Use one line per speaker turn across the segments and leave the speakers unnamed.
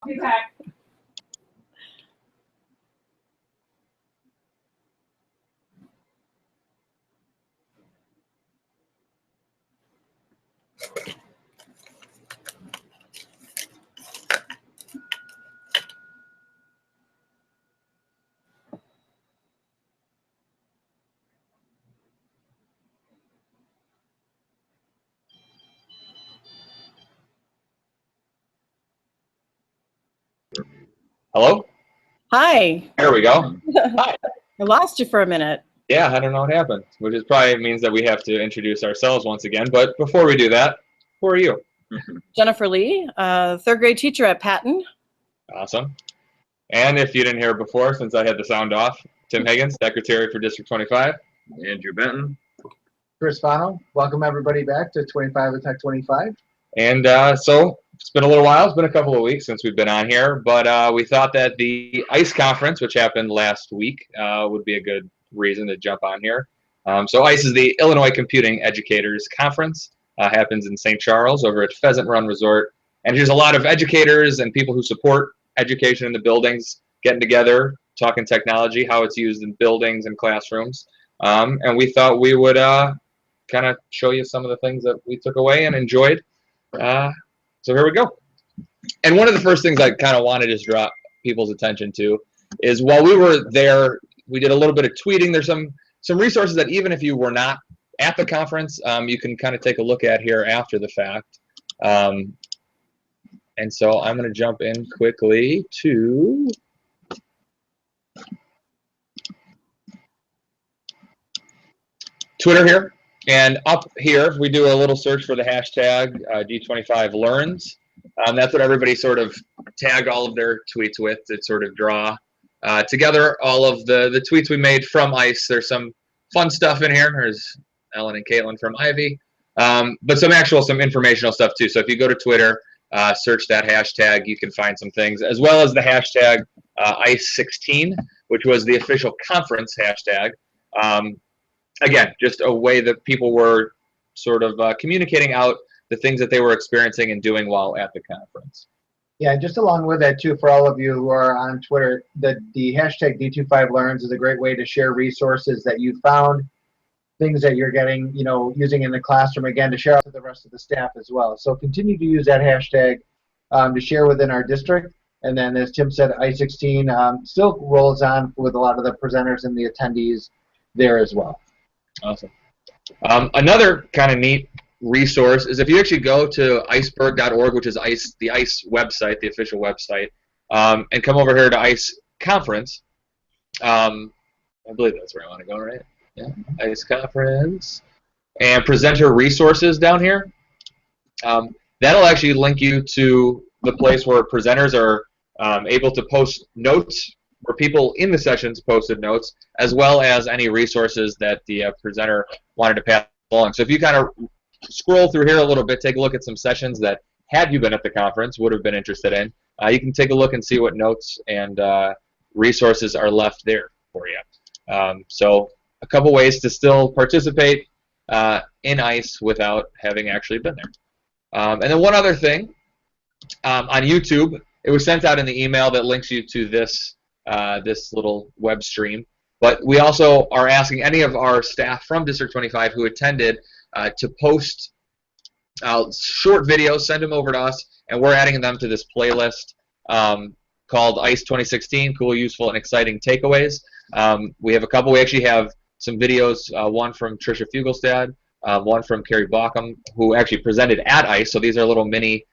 I'll be back.
Hello?
Hi.
There we go. Hi.
I lost you for a minute.
Yeah, I don't know what happened, which is probably means that we have to introduce ourselves once again. But before we do that, who are you?
Jennifer Lee, third grade teacher at Patton.
Awesome. And if you didn't hear it before, since I had the sound off, Tim Higgins, Secretary for District 25.
Andrew Benton.
Chris Fano. Welcome everybody back to 25 Attack 25.
And so it's been a little while. It's been a couple of weeks since we've been on here, but we thought that the ICE conference, which happened last week, would be a good reason to jump on here. So ICE is the Illinois Computing Educators Conference. Happens in St. Charles over at Pheasant Run Resort. And here's a lot of educators and people who support education in the buildings getting together, talking technology, how it's used in buildings and classrooms. And we thought we would kind of show you some of the things that we took away and enjoyed. So here we go. And one of the first things I kind of wanted to draw people's attention to is while we were there, we did a little bit of tweeting. There's some resources that even if you were not at the conference, you can kind of take a look at here after the fact. And so I'm going to jump in quickly to Twitter here. And up here, we do a little search for the hashtag D25Learns. That's what everybody sort of tagged all of their tweets with to sort of draw together all of the tweets we made from ICE. There's some fun stuff in here. There's Ellen and Caitlin from Ivy. But some informational stuff too. So if you go to Twitter, search that hashtag, you can find some things, as well as the hashtag ICE16, which was the official conference hashtag. Again, just a way that people were sort of communicating out the things that they were experiencing and doing while at the conference.
Yeah, just along with that too, for all of you who are on Twitter, the hashtag D25Learns is a great way to share resources that you found, things that you're getting, using in the classroom, again, to share out to the rest of the staff as well. So continue to use that hashtag to share within our district. And then, as Tim said, I-16 still rolls on with a lot of the presenters and the attendees there as well.
Awesome. Another kind of neat resource is if you actually go to iceberg.org, which is the ICE website, the official website, and come over here to ICE Conference. I believe that's where I want to go, right? Yeah, ICE Conference. And presenter resources down here. That'll actually link you to the place where presenters are able to post notes, where people in the sessions posted notes, as well as any resources that the presenter wanted to pass along. So if you kind of scroll through here a little bit, take a look at some sessions that, had you been at the conference, would have been interested in. You can take a look and see what notes and resources are left there for you. So a couple ways to still participate in ICE without having actually been there. And then one other thing, on YouTube, it was sent out in the email that links you to this this little web stream. But we also are asking any of our staff from District 25 who attended to post short videos, send them over to us, and we're adding them to this playlist called ICE 2016, Cool, Useful, and Exciting Takeaways. We have a couple. We actually have some videos, one from Tricia Fugelstad, one from Carrie Bauckham, who actually presented at ICE, so these are little mini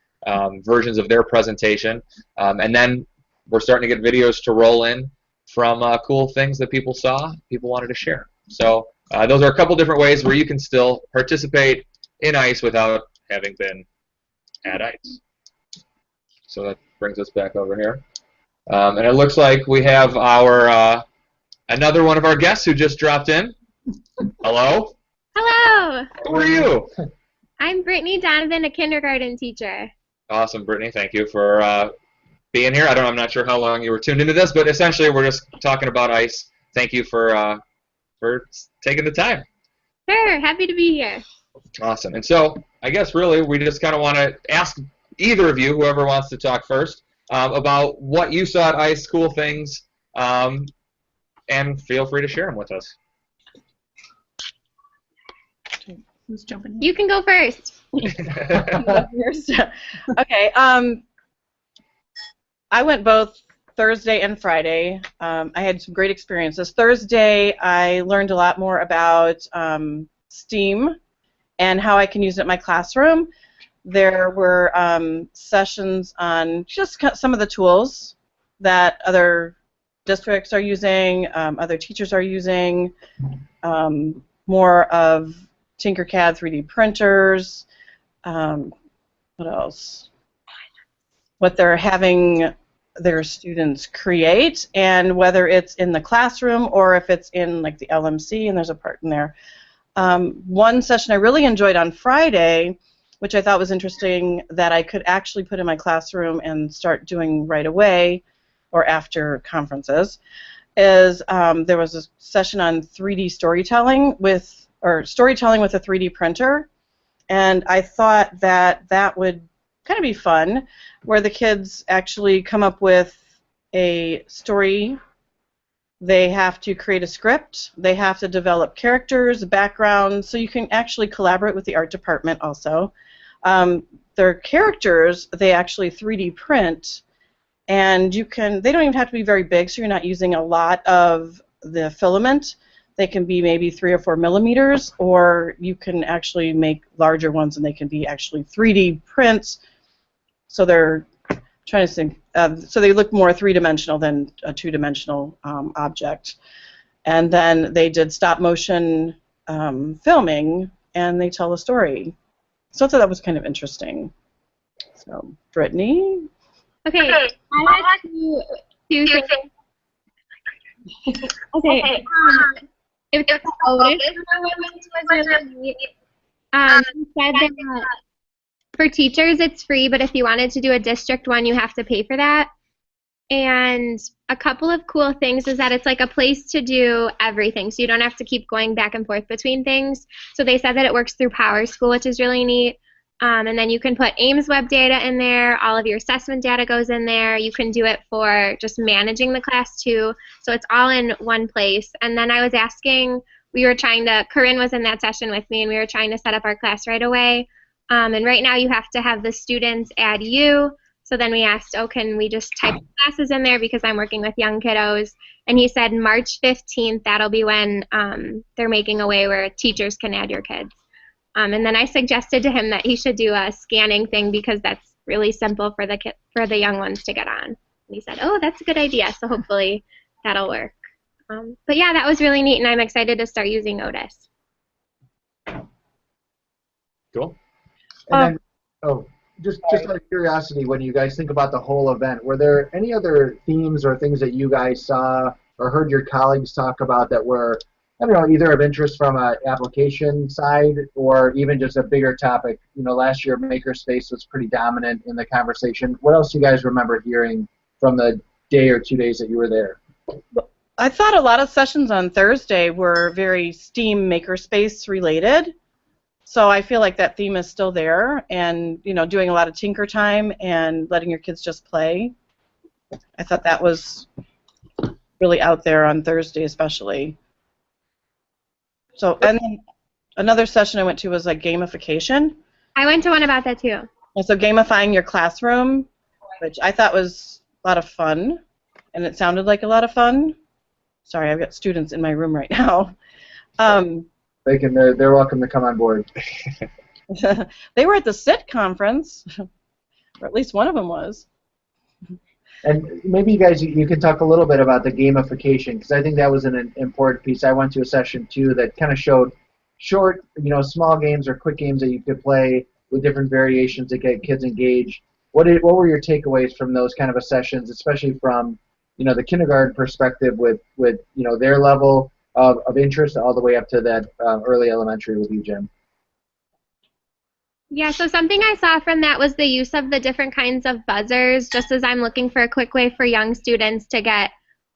versions of their presentation. And then we're starting to get videos to roll in from cool things that people saw, people wanted to share. So those are a couple different ways where you can still participate in ICE without having been at ICE. So that brings us back over here. And it looks like we have our another one of our guests who just dropped in. Hello?
Hello!
Who are you?
I'm Brittany Donovan, a kindergarten teacher.
Awesome, Brittany. Thank you for being here. I'm not sure how long you were tuned into this, but essentially we're just talking about ICE. Thank you for taking the time.
Sure, happy to be here.
Awesome. And so I guess really we just kind of want to ask either of you, whoever wants to talk first, about what you saw at ICE, cool things, and feel free to share them with us.
Who's jumping in?
You can go first.
Okay. I went both Thursday and Friday. I had some great experiences. Thursday, I learned a lot more about STEAM and how I can use it in my classroom. There were sessions on just some of the tools that other districts are using, other teachers are using, more of Tinkercad 3D printers, what else? What they're having their students create, and whether it's in the classroom or if it's in like the LMC, and there's a part in there. One session I really enjoyed on Friday, which I thought was interesting, that I could actually put in my classroom and start doing right away or after conferences, is there was a session on 3D storytelling storytelling with a 3D printer, and I thought that that would kind of be fun, where the kids actually come up with a story. They have to create a script, they have to develop characters, backgrounds, so you can actually collaborate with the art department also. Their characters, they actually 3D print, and they don't even have to be very big, so you're not using a lot of the filament. They can be maybe 3 or 4 millimeters, or you can actually make larger ones, and they can be actually 3D prints. So they're trying to think. So they look more three-dimensional than a two-dimensional object. And then they did stop-motion filming, and they tell a story. So I thought that was kind of interesting. So, Brittany?
Okay, I had two things. Okay, if the Otis was really neat. He said that for teachers it's free, but if you wanted to do a district one, you have to pay for that. And a couple of cool things is that it's like a place to do everything, so you don't have to keep going back and forth between things. So they said that it works through PowerSchool, which is really neat. And then you can put Ames web data in there, all of your assessment data goes in there. You can do it for just managing the class too. So it's all in one place. And then I was asking, Corinne was in that session with me, and we were trying to set up our class right away. And right now you have to have the students add you. So then we asked, can we just type classes in there, because I'm working with young kiddos. And he said March 15th, that'll be when they're making a way where teachers can add your kids. And then I suggested to him that he should do a scanning thing, because that's really simple for the young ones to get on. And he said, that's a good idea, so hopefully that'll work. But yeah, that was really neat, and I'm excited to start using Otis.
Cool.
And then, just out of curiosity, when you guys think about the whole event, were there any other themes or things that you guys saw or heard your colleagues talk about that were, I don't know, either of interest from an application side or even just a bigger topic? Last year Makerspace was pretty dominant in the conversation. What else do you guys remember hearing from the day or 2 days that you were there?
I thought a lot of sessions on Thursday were very STEAM Makerspace related. So I feel like that theme is still there, and doing a lot of tinker time and letting your kids just play. I thought that was really out there on Thursday especially. So, and then another session I went to was like gamification.
I went to one about that too.
And so gamifying your classroom, which I thought was a lot of fun, and it sounded like a lot of fun. Sorry, I've got students in my room right now.
They're welcome to come on board.
They were at the SIT conference, or at least one of them was.
And maybe you guys, you can talk a little bit about the gamification, because I think that was an important piece. I went to a session too that kind of showed short, small games or quick games that you could play with different variations to get kids engaged. What were your takeaways from those kind of sessions, especially from the kindergarten perspective with their level of interest all the way up to that early elementary with you, Jim?
Yeah, so something I saw from that was the use of the different kinds of buzzers, just as I'm looking for a quick way for young students to get,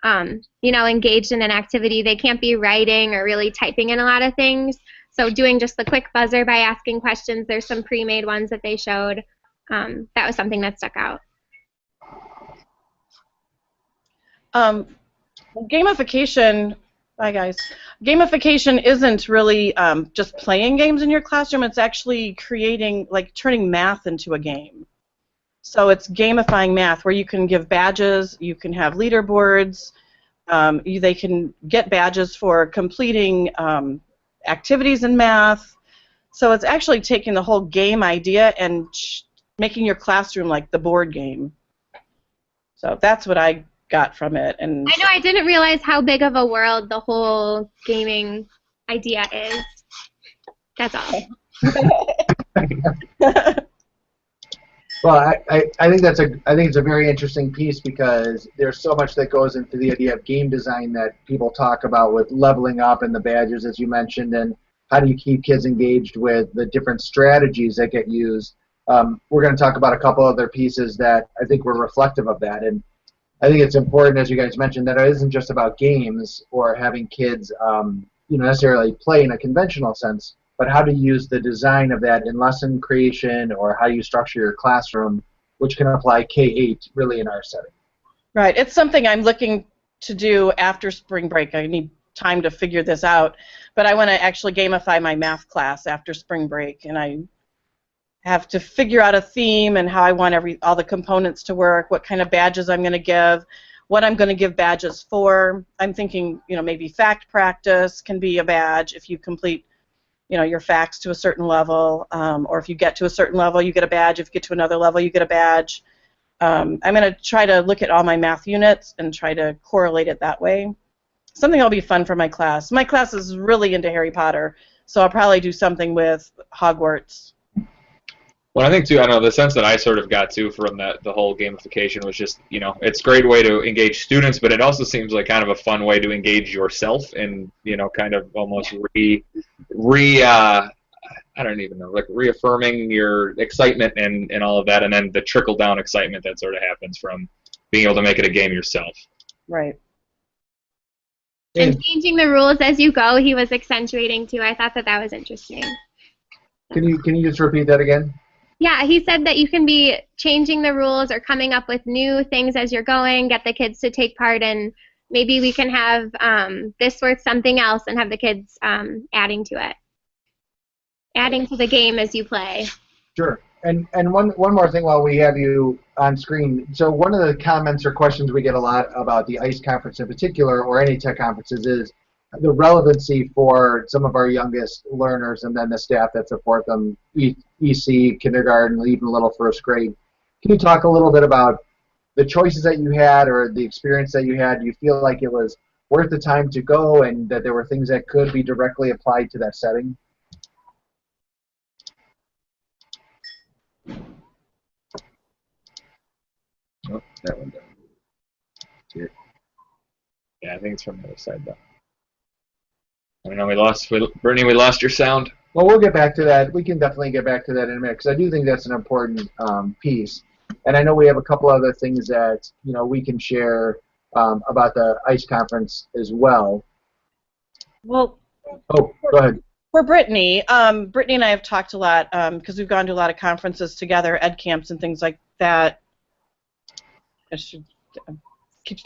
engaged in an activity. They can't be writing or really typing in a lot of things. So doing just the quick buzzer by asking questions, there's some pre-made ones that they showed. That was something that stuck out.
Gamification, bye guys. Gamification isn't really just playing games in your classroom. It's actually creating, like, turning math into a game. So it's gamifying math, where you can give badges, you can have leaderboards, they can get badges for completing activities in math. So it's actually taking the whole game idea and making your classroom like the board game. So that's what I got from it. And
I know, I didn't realize how big of a world the whole gaming idea is. That's all.
Well, I think it's a very interesting piece, because there's so much that goes into the idea of game design that people talk about, with leveling up and the badges, as you mentioned, and how do you keep kids engaged with the different strategies that get used. We're going to talk about a couple other pieces that I think were reflective of that, and I think it's important, as you guys mentioned, that it isn't just about games or having kids necessarily play in a conventional sense, but how to use the design of that in lesson creation, or how you structure your classroom, which can apply K-8 really in our setting.
right, it's something I'm looking to do after spring break. I need time to figure this out, but I want to actually gamify my math class after spring break, and I have to figure out a theme and how I want all the components to work, what kind of badges I'm going to give, what I'm going to give badges for. I'm thinking, maybe fact practice can be a badge if you complete, your facts to a certain level, or if you get to a certain level, you get a badge. If you get to another level, you get a badge. I'm going to try to look at all my math units and try to correlate it that way. Something that'll be fun for my class. My class is really into Harry Potter, so I'll probably do something with Hogwarts.
Well, I think too, I don't know, the sense that I sort of got to from the whole gamification was just, it's a great way to engage students, but it also seems like kind of a fun way to engage yourself, and kind of almost I don't even know, like reaffirming your excitement and all of that, and then the trickle down excitement that sort of happens from being able to make it a game yourself.
Right.
And changing the rules as you go, he was accentuating too. I thought that was interesting.
Can you just repeat that again?
Yeah, he said that you can be changing the rules or coming up with new things as you're going, get the kids to take part, and maybe we can have this worth something else, and have the kids adding to it. Adding to the game as you play.
Sure. And one more thing while we have you on screen. So one of the comments or questions we get a lot about the ICE conference in particular, or any tech conferences, is the relevancy for some of our youngest learners, and then the staff that support them, EC, kindergarten, even a little first grade. Can you talk a little bit about the choices that you had, or the experience that you had? Do you feel like it was worth the time to go, and that there were things that could be directly applied to that setting?
Oh, that one down. Here. Yeah, I think it's from the other side though. I don't know, Brittany, we lost your sound.
Well, we'll get back to that. We can definitely get back to that in a minute, because I do think that's an important piece. And I know we have a couple other things that we can share about the ICE conference as well.
Well,
oh, go ahead.
For Brittany, Brittany and I have talked a lot, because we've gone to a lot of conferences together, ed camps and things like that.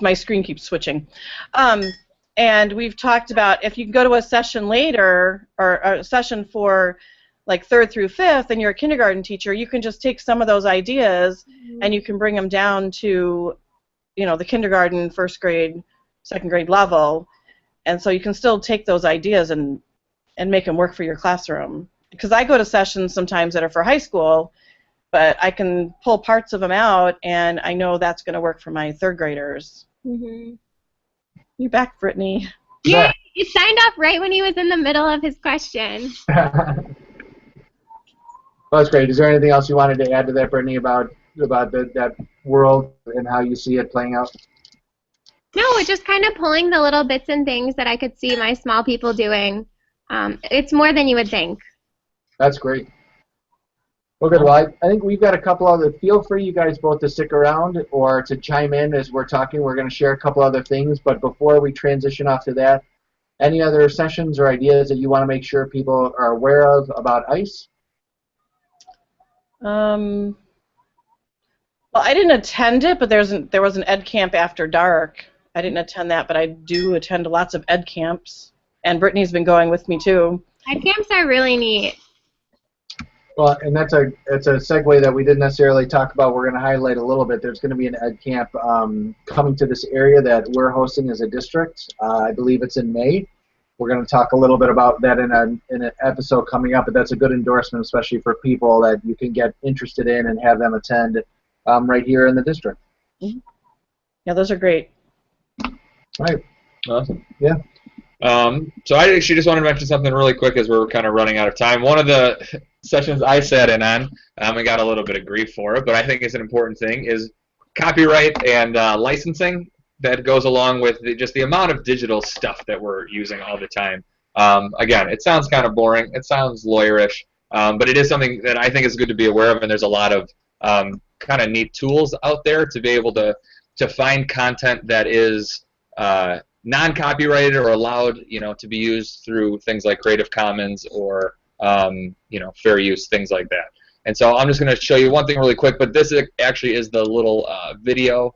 My screen keeps switching. And we've talked about, if you can go to a session later, or a session for like 3rd through 5th, and you're a kindergarten teacher, you can just take some of those ideas and you can bring them down to, the kindergarten, 1st grade, 2nd grade level. And so you can still take those ideas and make them work for your classroom. Because I go to sessions sometimes that are for high school, but I can pull parts of them out, and I know that's going to work for my 3rd graders.
Mm-hmm.
You're back, Brittany.
Yeah, he signed off right when he was in the middle of his question.
Well, that's great. Is there anything else you wanted to add to that, Brittany, about that world and how you see it playing out?
No, it's just kind of pulling the little bits and things that I could see my small people doing. It's more than you would think.
That's great. Well, good. Well, I think we've got a couple other. Feel free, you guys, both to stick around or to chime in as we're talking. We're going to share a couple other things, but before we transition off to that, any other sessions or ideas that you want to make sure people are aware of about ICE?
Well, I didn't attend it, but there was an ed camp after dark I didn't attend that, but I do attend lots of ed camps, and Brittany's been going with me too.
Ed camps are really neat.
Well, and that's a segue that we didn't necessarily talk about. We're going to highlight a little bit. There's going to be an ed camp coming to this area that we're hosting as a district. I believe it's in May. We're going to talk a little bit about that in an episode coming up, but that's a good endorsement, especially for people that you can get interested in and have them attend right here in the district.
Mm-hmm. Yeah, those are great.
All right.
Awesome.
Yeah.
So I actually just wanted to mention something really quick as we're kind of running out of time. One of the sessions I sat in on, and got a little bit of grief for it, but I think it's an important thing, is copyright and licensing that goes along with just the amount of digital stuff that we're using all the time. Again, it sounds kind of boring. It sounds lawyerish, but it is something that I think is good to be aware of, and there's a lot of kind of neat tools out there to be able to find content that is non-copyrighted or allowed, to be used through things like Creative Commons or fair use, things like that. And so I'm just going to show you one thing really quick, but this actually is the little video,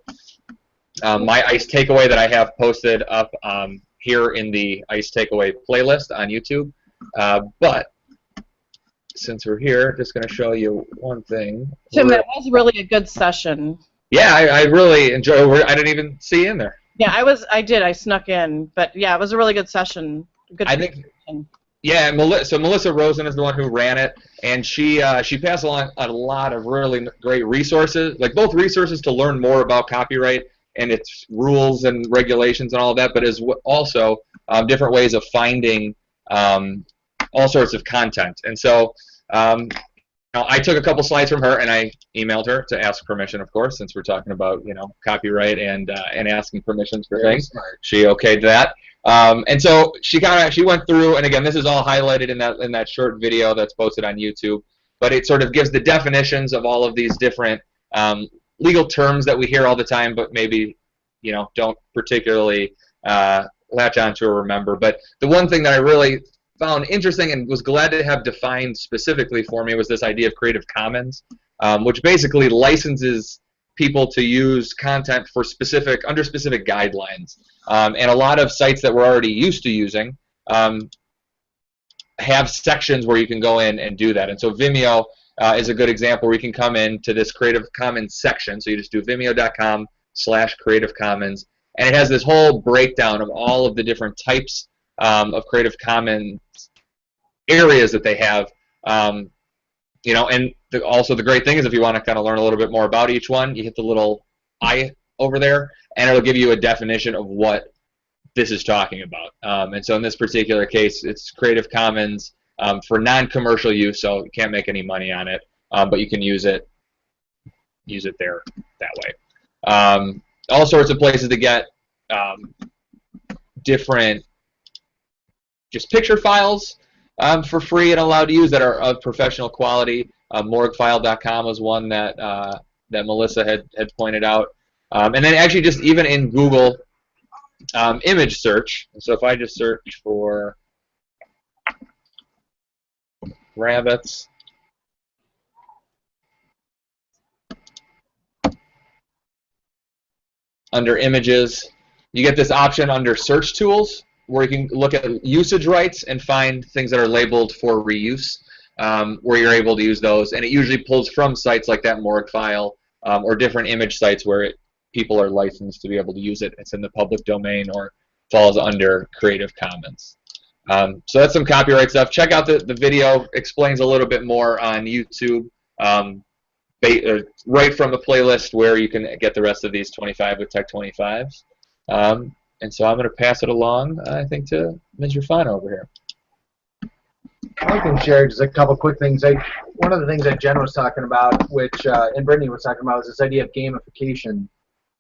my ice takeaway that I have posted up here in the ice takeaway playlist on YouTube. But since we're here, just going to show you one thing.
Tim, that was really a good session.
Yeah, I really enjoyed it. I didn't even see you in there.
Yeah, I did. I snuck in, but yeah, it was a really good session. Good.
I think. Yeah, so Melissa Rosen is the one who ran it, and she passed along a lot of really great resources, like both resources to learn more about copyright and its rules and regulations and all of that, but as also different ways of finding all sorts of content. And so I took a couple slides from her, and I emailed her to ask permission, of course, since we're talking about copyright and asking permissions for things. She okayed that, and so she went through, and again, this is all highlighted in that short video that's posted on YouTube. But it sort of gives the definitions of all of these different legal terms that we hear all the time, but maybe don't particularly latch onto or remember. But the one thing that I really found interesting and was glad to have defined specifically for me was this idea of Creative Commons, which basically licenses people to use content for under specific guidelines. And a lot of sites that we're already used to using have sections where you can go in and do that. And so Vimeo is a good example where you can come in to this Creative Commons section. So you just do vimeo.com/Creative Commons, and it has this whole breakdown of all of the different types of Creative Commons areas that they have, and also the great thing is if you want to kind of learn a little bit more about each one, you hit the little I over there, and it'll give you a definition of what this is talking about. And so in this particular case, it's Creative Commons for non-commercial use, so you can't make any money on it, but you can use it there that way. All sorts of places to get different just picture files for free and allowed to use that are of professional quality. Morguefile.com was one that Melissa had pointed out. And then actually just even in Google image search, so if I just search for rabbits, under images, you get this option under search tools where you can look at usage rights and find things that are labeled for reuse, where you're able to use those. And it usually pulls from sites like that Morguefile or different image sites where people are licensed to be able to use it. It's in the public domain or falls under Creative Commons. So that's some copyright stuff. Check out the video. Explains a little bit more on YouTube, right from the playlist where you can get the rest of these 25 with Tech 25s. And so I'm going to pass it along, I think, to Ms. Rafano over here.
I can share just a couple quick things. One of the things that Jen was talking about, which and Brittany was talking about, was this idea of gamification.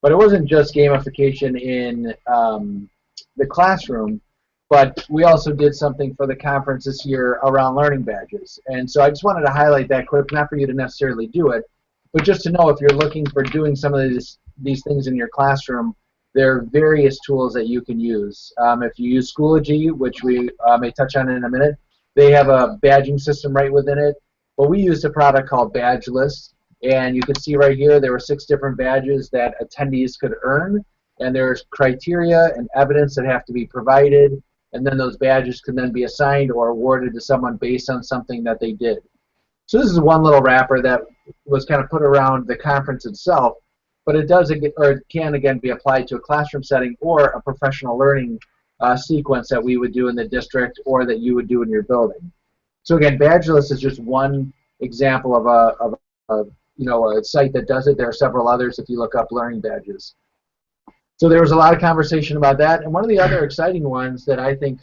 But it wasn't just gamification in the classroom, but we also did something for the conference this year around learning badges. And so I just wanted to highlight that quick, not for you to necessarily do it, but just to know if you're looking for doing some of these things in your classroom, there are various tools that you can use. If you use Schoology, which we may touch on in a minute, they have a badging system right within it. But we used a product called Badgeless, and you can see right here there were 6 different badges that attendees could earn. and there's criteria and evidence that have to be provided, and then those badges can then be assigned or awarded to someone based on something that they did. So this is one little wrapper that was kind of put around the conference itself, but it does, or it can again be applied to a classroom setting or a professional learning sequence that we would do in the district or that you would do in your building. So again, Badgeless is just one example of a site that does it. There are several others if you look up learning badges. So there was a lot of conversation about that, and one of the other exciting ones that I think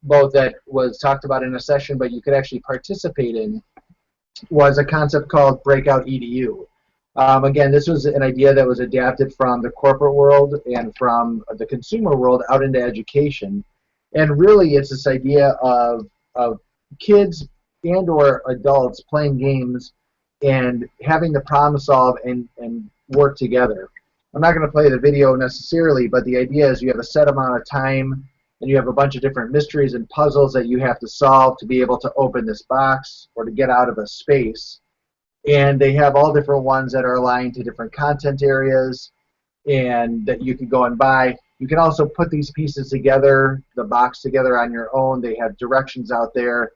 both that was talked about in a session but you could actually participate in was a concept called Breakout EDU. Again, this was an idea that was adapted from the corporate world and from the consumer world out into education, and really it's this idea of kids and or adults playing games and having the problem solve and work together. I'm not going to play the video necessarily, but the idea is you have a set amount of time and you have a bunch of different mysteries and puzzles that you have to solve to be able to open this box or to get out of a space. And they have all different ones that are aligned to different content areas and that you can go and buy. You can also put these pieces together, the box together on your own. They have directions out there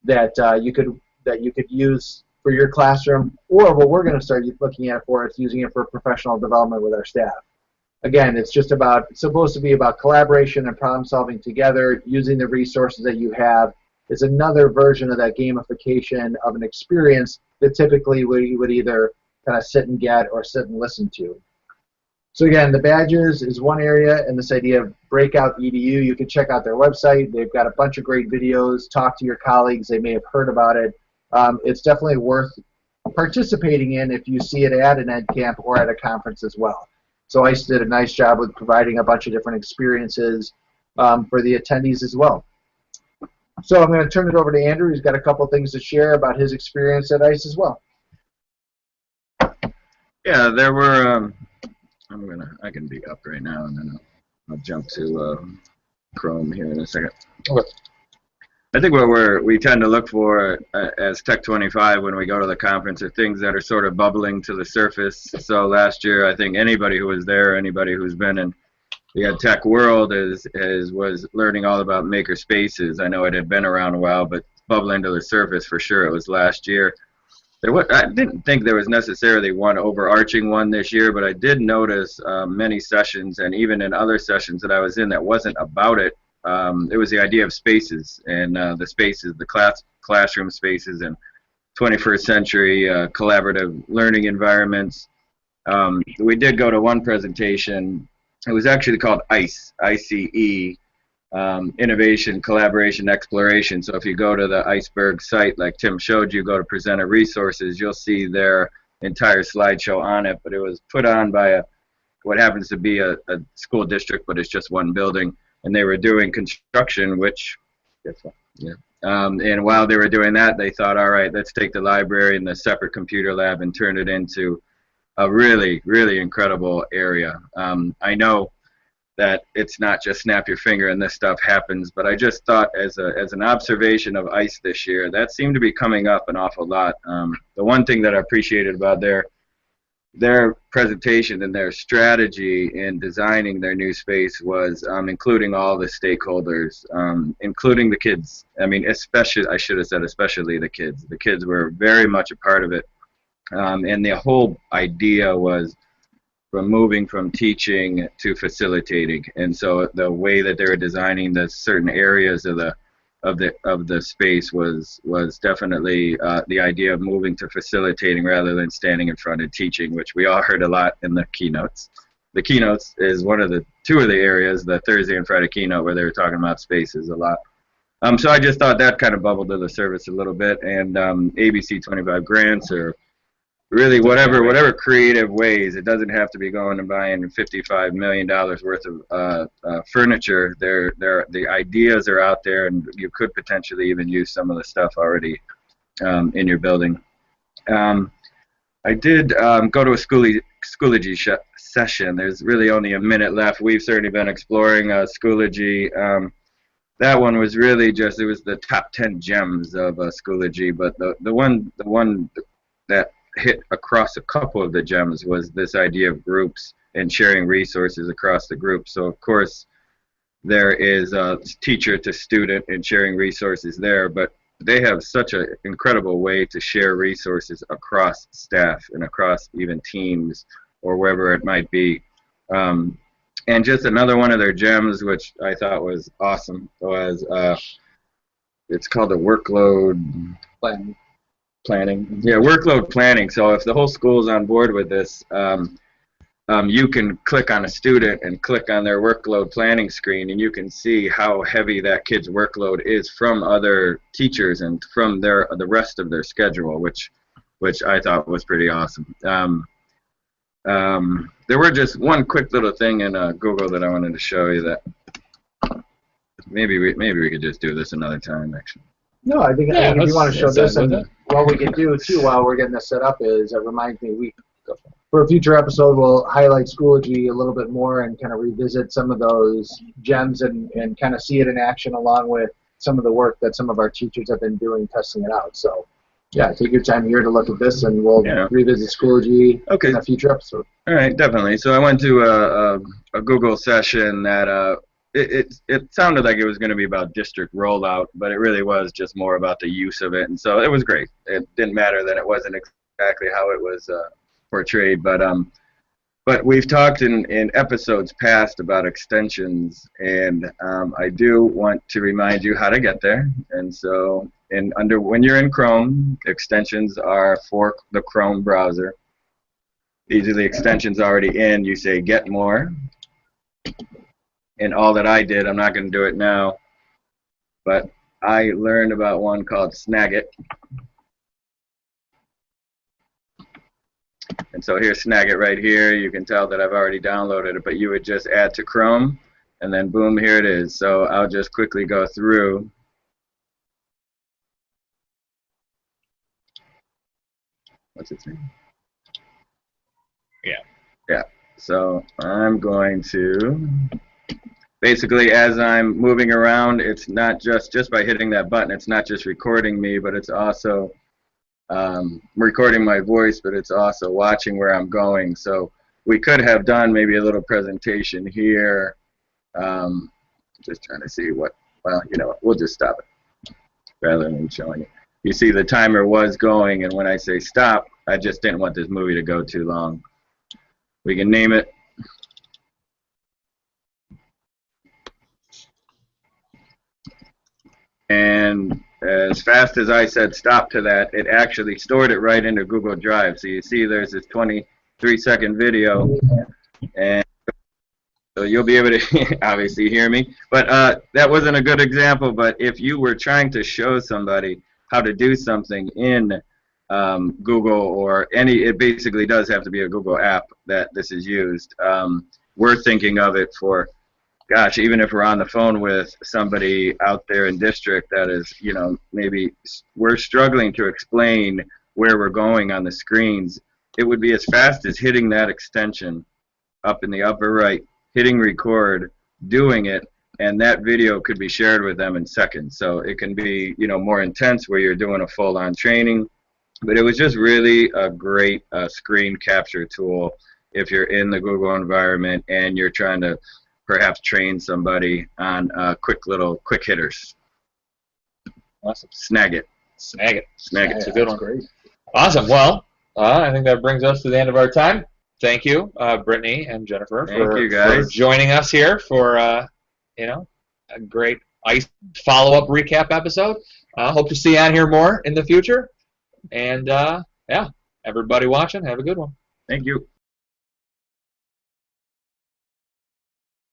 that you could use for your classroom, or what we're going to start looking at for is using it for professional development with our staff. Again, it's supposed to be about collaboration and problem solving together, using the resources that you have. It's another version of that gamification of an experience that typically we would either kind of sit and get or sit and listen to. So again, the badges is one area, and this idea of Breakout EDU, you can check out their website. They've got a bunch of great videos. Talk to your colleagues. They may have heard about it. It's definitely worth participating in if you see it at an ed camp or at a conference as well. So ICE did a nice job with providing a bunch of different experiences for the attendees as well. So I'm going to turn it over to Andrew. He's got a couple things to share about his experience at ICE as well.
Yeah, there were. I can be up right now, and then I'll jump to Chrome here in a second.
Okay.
I think what we tend to look for as Tech 25 when we go to the conference are things that are sort of bubbling to the surface. So last year, I think anybody who was there, anybody who's been in the ed tech world was learning all about maker spaces. I know it had been around a while, but bubbling to the surface for sure. It was last year. I didn't think there was necessarily one overarching one this year, but I did notice many sessions, and even in other sessions that I was in that wasn't about it. It was the idea of spaces and the spaces, the classroom spaces and 21st century collaborative learning environments. We did go to one presentation. It was actually called ICE, I-C-E, Innovation, Collaboration, Exploration. So if you go to the Iceberg site, like Tim showed you, go to Presenter Resources, you'll see their entire slideshow on it. But it was put on by what happens to be a school district, but it's just one building. And they were doing construction, which, and while they were doing that, they thought, all right, let's take the library and the separate computer lab and turn it into a really, really incredible area. I know that it's not just snap your finger and this stuff happens, but I just thought as an observation of ICE this year, that seemed to be coming up an awful lot. The one thing that I appreciated about their presentation and their strategy in designing their new space was including all the stakeholders, including the kids. I mean, especially, I should have said especially the kids. The kids were very much a part of it. And the whole idea was from moving from teaching to facilitating. And so the way that they were designing the certain areas of the space was definitely the idea of moving to facilitating rather than standing in front and teaching, which we all heard a lot in the keynotes. The keynotes is two of the areas, the Thursday and Friday keynote, where they were talking about spaces a lot. So I just thought that kind of bubbled to the surface a little bit, and ABC 25 grants or really whatever creative ways. It doesn't have to be going and buying $55 million worth of furniture. The ideas are out there, and you could potentially even use some of the stuff already in your building. I did go to a Schoology session. There's really only a minute left. We've certainly been exploring Schoology. That one was really just, it was the top 10 gems of Schoology, but the one that hit across a couple of the gems was this idea of groups and sharing resources across the group. So of course there is teacher to student and sharing resources there, but they have such an incredible way to share resources across staff and across even teams or wherever it might be. And just another one of their gems, which I thought was awesome, was it's called the workload planning. Yeah, workload planning. So if the whole school is on board with this, you can click on a student and click on their workload planning screen, and you can see how heavy that kid's workload is from other teachers and from the rest of their schedule, which I thought was pretty awesome. There were just one quick little thing in Google that I wanted to show you that maybe we could just do this another time, actually.
No, I think if you want to show this, and what we can do too while we're getting this set up is it reminds me for a future episode we'll highlight Schoology a little bit more and kind of revisit some of those gems and kind of see it in action along with some of the work that some of our teachers have been doing testing it out. So yeah, take your time here to look at this, and we'll revisit Schoology in a future episode.
All right, definitely. So I went to a Google session that it sounded like it was going to be about district rollout, but it really was just more about the use of it, and so it was great. It didn't matter that it wasn't exactly how it was portrayed, but we've talked in episodes past about extensions, and I do want to remind you how to get there. And so when you're in Chrome, extensions are for the Chrome browser. These are the extensions already in. You say get more, and all that I did, I'm not going to do it now, but I learned about one called Snagit. And so here's Snagit right here. You can tell that I've already downloaded it, but you would just add to Chrome, and then boom, here it is. So I'll just quickly go through. What's its name? Yeah. So I'm going to, basically as I'm moving around, it's not just by hitting that button, it's not just recording me, but it's also recording my voice, but it's also watching where I'm going. So we could have done maybe a little presentation here. Just trying to see what, well, you know what, we'll just stop it rather than showing it. You see the timer was going, and when I say stop, I just didn't want this movie to go too long. We can name it. And as fast as I said stop to that, it actually stored it right into Google Drive. So you see there's this 23-second video, and so you'll be able to obviously hear me. But that wasn't a good example, but if you were trying to show somebody how to do something in Google or it basically does have to be a Google app that this is used. We're thinking of it for, gosh, even if we're on the phone with somebody out there in district that is, you know, maybe we're struggling to explain where we're going on the screens, it would be as fast as hitting that extension up in the upper right, hitting record, doing it, and that video could be shared with them in seconds. So it can be, you know, more intense where you're doing a full-on training. But it was just really a great screen capture tool if you're in the Google environment and you're trying to perhaps train somebody on quick hitters.
Awesome.
Snagit.
It's a good one.
Great.
Awesome. Well, I think that brings us to the end of our time. Thank you, Brittany and Jennifer, for joining us here for you know, a great ICE follow-up recap episode. Hope to see you on here more in the future. And yeah, everybody watching, have a good one.
Thank you.